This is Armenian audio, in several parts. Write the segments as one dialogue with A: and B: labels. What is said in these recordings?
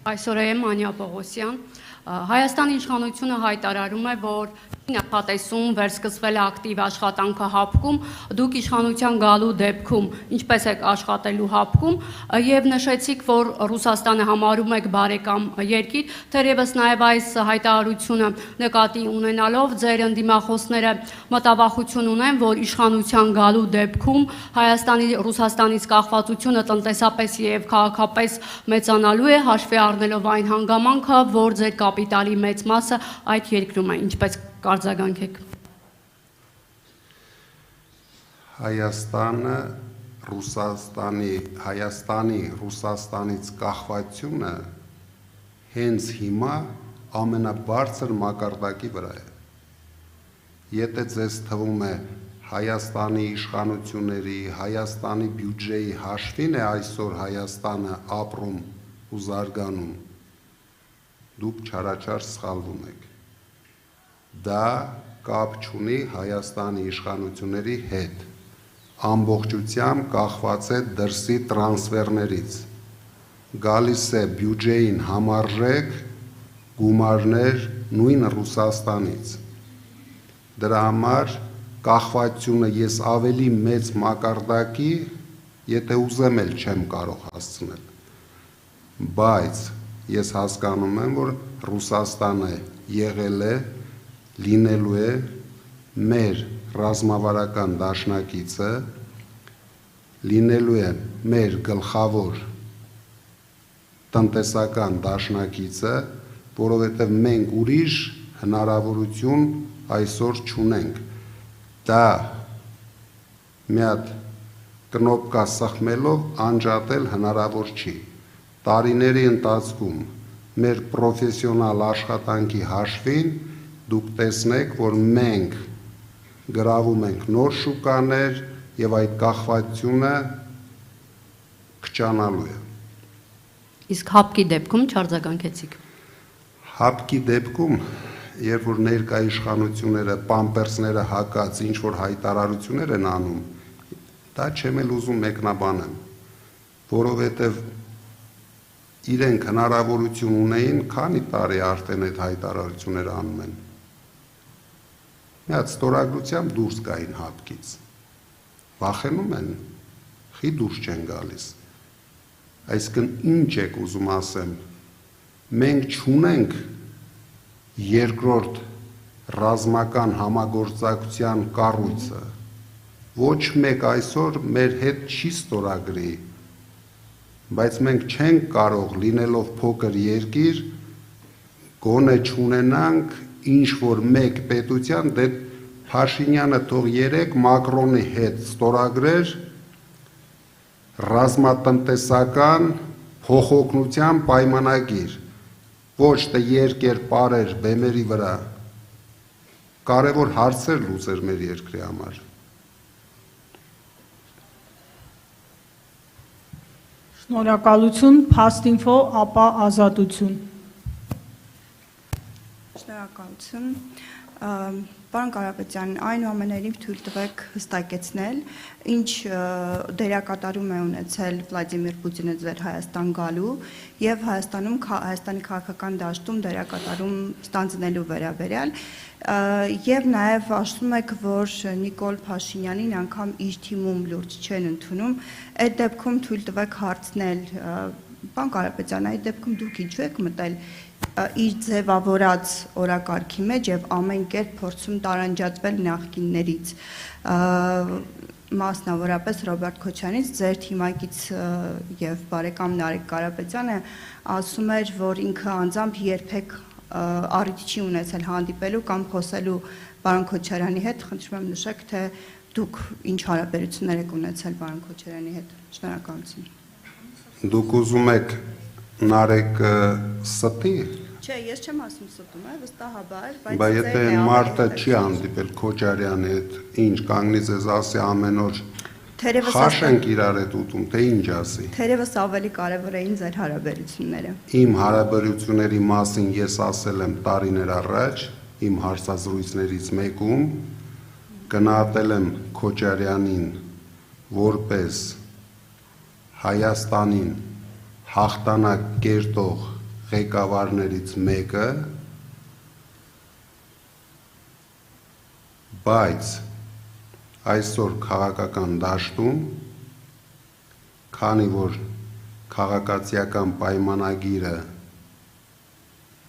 A: Այսօր եմ Անյա Պողոսյան, Հայաստանի իշխանությունը հայտարարում է, որ նախատեսում վերսկսվել է ակտիվ աշխատանքը հապկում, դուք իշխանության գալու դեպքում ինչպես եք աշխատելու հապկում եւ նշեցիք, որ Ռուսաստանը համարում եք բարեկամ երկիր, թերևս նաեւ այս հայտարարությունը նկատի ունենալով ձեր ընդդիմախոսները մտավախություն ունեն, որ իշխանության գալու դեպքում Հայաստանի Ռուսաստանից կախվածությունը տնտեսապես եւ քաղաքապես մեծանալու է, հաշվի առնելով այն հանգամանքը, որ ձեր կապիտալի մեծ մասը այդ երկրում է, ինչպես կարձագանքեք։
B: Հայաստանի Ռուսաստանից կախվածությունը հենց հիմա ամենաբարձր մակարդակի վրա է։ Եթե ձեզ թվում է Հայաստանի իշխանությունների, Հայաստանի բյուջեի հաշվին է այսօր Հայաստանը ապրում ու զարգանում, դուք չարաչար սխալվում եք։ Դա կապ չունի Հայաստանի իշխանությունների հետ, ամբողջությամբ կախված է դրսի տրանսֆերներից, գալիս է բյուջեին համարժեք գումարներ նույն Ռուսաստանից, դրա համար կախվածությունը ես ավելի մեծ մակարդակի, եթե ուզեմ էլ չեմ կարող հասցնել, բայց ես հասկանում եմ, որ Ռուսաստանը եղել է, լինելու է մեր ռազմավարական դաշնակիցը, լինելու է մեր գլխավոր տնտեսական դաշնակիցը, որովհետև մենք ուրիշ հնարավորություն այսօր չունենք։ Դա մի հատ կնոպկա սխմելով անջատել հնարավոր չի։ Տարիների ընթացքում մեր պրոֆեսիոնալ աշխատանքի հաշվին դուք տեսնեք, որ մենք գրավում ենք նոր շուկաներ եւ այդ կախվածությունը քչանալու է։
A: Իսկ հապկի դեպքում չարձագանքեցիք։
B: Հապկի դեպքում, երբ որ ներկա իշխանությունները պամպերսները հակած ինչ որ հայտարարություններ են անում, դա չեմ էլ ուզում մեկնաբանեմ, որովհետեւ իրենք հնարավորություն ունեին, քանի տարի արդեն այդ հայտարարությունները անում են։ Մի հատ ստորագրությամբ դուրս գային հապկից, վախենում են, խի դուրս չեն գալիս, այսինքն ինչ եք ուզում ասեմ, մենք չունենք երկրորդ ռազմական համագործակցության կառույցը, ոչ մեկ այսօր մեր հետ չի ստորագրի, բայց մենք չենք կարող լինելով փոքր երկիր, գոնե չունենանք ինչ-որ մեկ պետության, դե Փաշինյանը թող երեք Մակրոնի հետ ստորագրեր ռազմատնտեսական փոխօգնության պայմանագիր, ոչ թե երկեր պարեր բեմերի վրա, կարևոր հարցեր լուծեր մեր երկրի համար։
C: Շնորհակալություն, Փաստինֆո, ապա ազատություն։
D: Շնորհակալություն, պարոն Կարապետյան, այնուամենայնիվ թույլ տվեք հստակեցնել, ինչ դերակատարում է ունեցել Վլադիմիր Պուտինը ձեր Հայաստան գալու եւ Հայաստանի քաղաքական դաշտում դերակատարում ստանձնելու վերաբերյալ եւ նաեւ ասում եք, որ Նիկոլ Փաշինյանին անգամ իր թիմում լուրջ չեն ընդունում, այդ դեպքում թույլ տվեք հարցնել, պարոն Կարապետյան, այդ դեպքում դուք ինչու եք մտել իր ձևավորած օրակարգի մեջ եւ ամեն կերպ փորձում տարանջատվել նախկիններից, մասնավորապես Ռոբերտ Քոչարյանից, ձեր թիմակից եւ բարեկամ Նարեկ Կարապետյանը ասում էր, որ ինքը անձամբ երբեք առիթ չի ունեցել հանդիպելու կամ խոսելու պարոն Քոչարյանի հետ, խնդրում եմ նշեք, թե դուք ինչ հարաբերություններ եք ունեցել պարոն Քոչարյանի հետ։ Շնորհակալություն։
B: Դուք ուզում եք Նարեկը ստի։
D: Չէ, ես չեմ ասում ստում, վստահաբար,
B: բայց եթե մարդը չի հանդիպել Քոչարյանի հետ, ինչ կանգնի ձեզ ասի ամեն օր խաշ ենք իրար հետ ուտում, թե ինչ ասի։
D: Թերևս ավելի կարևոր էին ձեր հարաբերությունները։
B: Իմ հարաբերությունների մասին ես ասել եմ տարիներ առաջ, իմ հարցազրույցներից մեկում, գնահատել եմ Քոչարյանին որպես Հայաստանին հաղթանակ կերտող ղեկավարներից մեկը, բայց այսօր քաղաքական դաշտում, քանի որ քաղաքացիական պայմանագիրը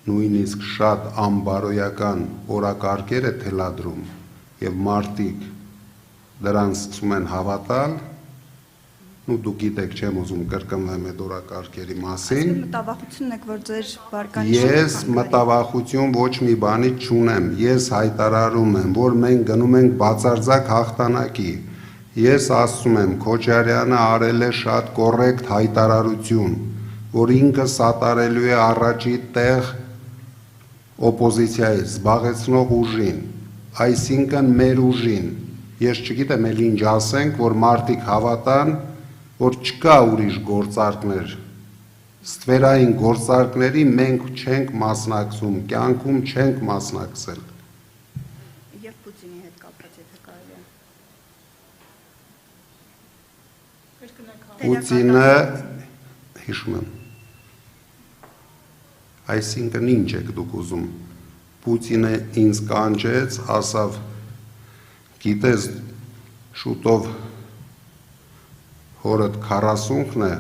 B: նույնիսկ շատ անբարոյական օրակարգեր է թելադրում եւ մարդիկ դրան սկսում են հավատալ, դուք գիտեք, չեմ ուզում կրկնվեմ այդ օրակարգերի մասին։
D: Մտավախությունն եք, որ ձեր բարկանիշը
B: Ես մտավախություն ոչ մի բանից չունեմ։ Ես հայտարարում եմ, որ մենք գնում ենք բացարձակ հաղթանակի։ Ես ասում եմ, Քոչարյանը արել է շատ կոռեկտ հայտարարություն, որ ինքը սատարելու է առաջի տեղ օպոզիցիայի զբաղեցնող ուժին, այսինքն մեր ուժին։ Ես չգիտեմ, էլ ինչ ասենք, որ մարդիկ հավատան, որ չկա ուրիշ գործարքներ, ստվերային գործարքների մենք չենք մասնակցում, կյանքում չենք մասնակցել։
D: Եվ Պուտինի հետ կապված եթե կարելի է։
B: Պուտինը, հիշում եմ, այսինքն ինչ եք դուք ուզում, Պուտինը ինձ կանչեց, ասավ, գիտես, շուտով հորդ 40-ն է,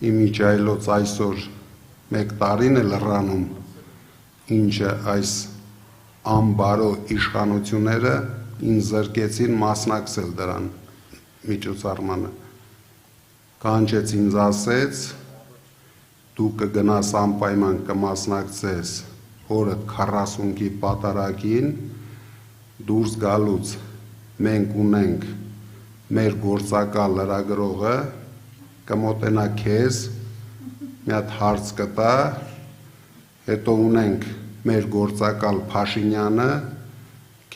B: իմ իջայլոց այսօր 1 տարին է լռանում, ինչը այս անբարո իշխանությունները ինձ զրկեցին մասնակցել դրան միջոցառմանը, կանչեց ինձ ասեց, դու կգնաս անպայման կմասնակցես հորդ 40-ի պատարագին, դուրս գալուց մենք ունենք մեր գործակալ լրագրողը, կմոտենա քեզ, մի հատ հարց կտա, հետո ունենք մեր գործակալ Փաշինյանը,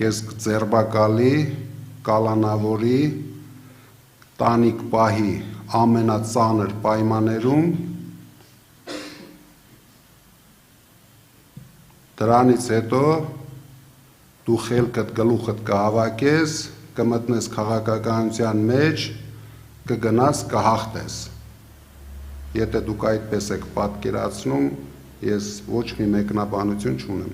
B: քեզ կձերբակալի, կալանավորի, տանիք պահի ամենածանր պայմաններում, դրանից հետո դու խելքդ գլուխդ կհավաքես, կմտնես քաղաքականության մեջ, կգնաս, կհաղթես։ Եթե դուք այդպես եք պատկերացնում, ես ոչ մի մեկնաբանություն չունեմ։